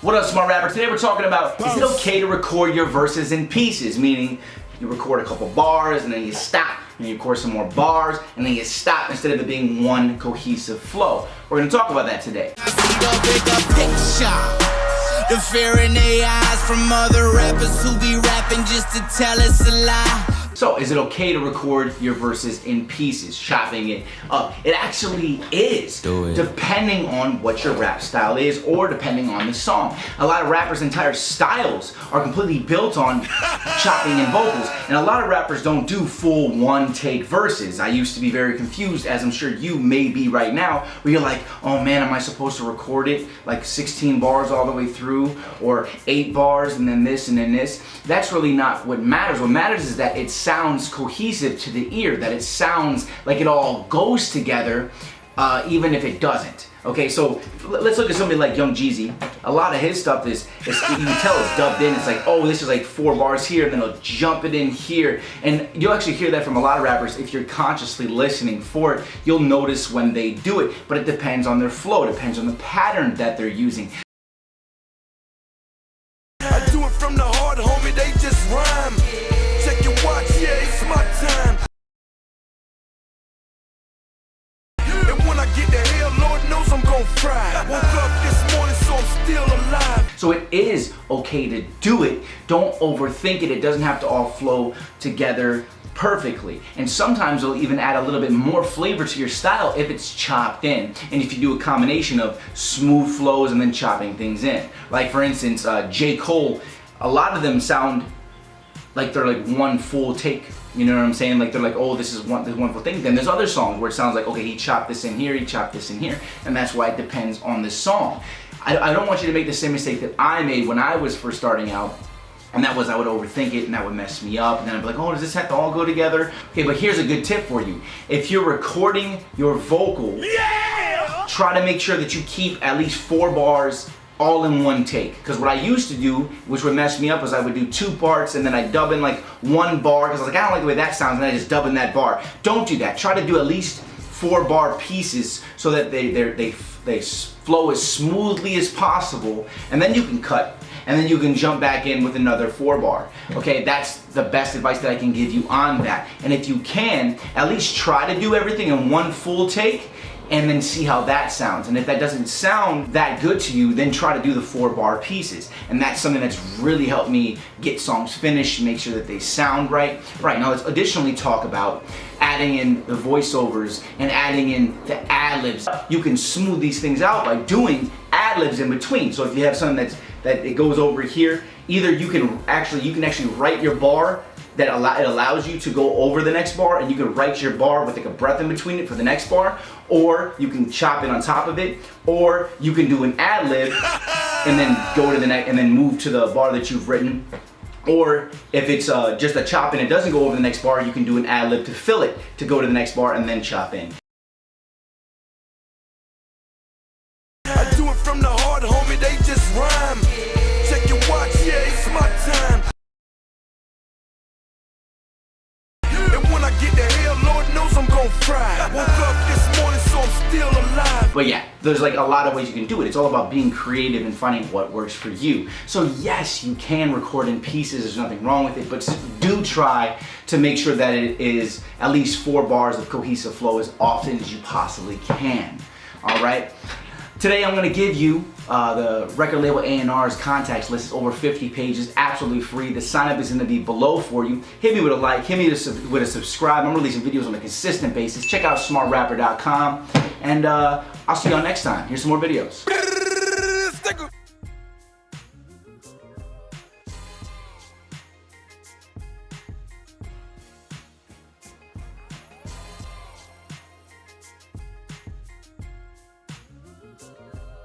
What up, smart rapper? Today we're talking about, is it okay to record your verses in pieces? Meaning, you record a couple bars and then you stop, and you record some more bars and then you stop instead of it being one cohesive flow. We're gonna talk about that today. The fear in their eyes from other rappers who be rapping just to tell us a lie. So, is it okay to record your verses in pieces, chopping it up? It actually is, depending on what your rap style is or depending on the song. A lot of rappers' entire styles are completely built on chopping in vocals, and a lot of rappers don't do full one-take verses. I used to be very confused, as I'm sure you may be right now, where you're like, oh man, am I supposed to record it like 16 bars all the way through, or 8 bars and then this and then this? That's really not what matters. What matters is that it sounds cohesive to the ear, that it sounds like it all goes together, even if it doesn't. Okay, so let's look at somebody like young Jeezy. A lot of his stuff is you can tell it's dubbed in. It's like, oh, this is like 4 bars here, and then he'll jump it in here. And you'll actually hear that from a lot of rappers. If you're consciously listening for it, you'll notice when they do it. But it depends on their flow, it depends on the pattern that they're using. I do it from the heart, homie, they just rhyme. Check your watch, yeah, it's my time. And when I get to hell, Lord knows I'm gon' fry. Woke up this morning, so I'm still alive. So it is okay to do it. Don't overthink it. It doesn't have to all flow together perfectly. And sometimes it'll even add a little bit more flavor to your style if it's chopped in. And if you do a combination of smooth flows and then chopping things in. Like for instance, J. Cole, a lot of them sound like they're like one full take. You know what I'm saying? Like they're like, oh, this is one full thing. Then there's other songs where it sounds like, okay, he chopped this in here, he chopped this in here. And that's why it depends on the song. I don't want you to make the same mistake that I made when I was first starting out. And that was, I would overthink it and that would mess me up. And then I'd be like, oh, does this have to all go together? Okay, but here's a good tip for you. If you're recording your vocal, try to make sure that you keep at least 4 bars all in one take. Because what I used to do, which would mess me up, was I would do 2 parts and then I'd dub in like 1 bar, because I was like, I don't like the way that sounds, and I just dub in that bar. Don't do that. Try to do at least 4 bar pieces so that they flow as smoothly as possible, and then you can cut. And then you can jump back in with another 4 bar. Okay, that's the best advice that I can give you on that. And if you can, at least try to do everything in one full take and then see how that sounds. And if that doesn't sound that good to you, then try to do the 4 bar pieces. And that's something that's really helped me get songs finished, make sure that they sound right. Right, now let's additionally talk about adding in the voiceovers and adding in the adlibs. You can smooth these things out by doing adlibs in between. So if you have something that it goes over here, either you can actually write your bar that it allows you to go over the next bar, and you can write your bar with like a breath in between it for the next bar, or you can chop it on top of it, or you can do an ad lib and then go to the next and then move to the bar that you've written. Or if it's just a chop and it doesn't go over the next bar, you can do an ad lib to fill it to go to the next bar and then chop in. I do it from the heart, homie, they just rhyme. Check your watch, yeah, it's my time. And when I get to hell, Lord knows I'm gon' fry. Woke up this morning, so I'm still alive. But yeah, there's like a lot of ways you can do it. It's all about being creative and finding what works for you. So yes, you can record in pieces, there's nothing wrong with it, but do try to make sure that it is at least 4 bars of cohesive flow as often as you possibly can. All right? Today I'm going to give you the record label A&R's contacts list. It's over 50 pages, absolutely free. The sign up is going to be below for you. Hit me with a like, hit me with a subscribe. I'm releasing videos on a consistent basis. Check out smartrapper.com, and I'll see y'all next time. Here's some more videos.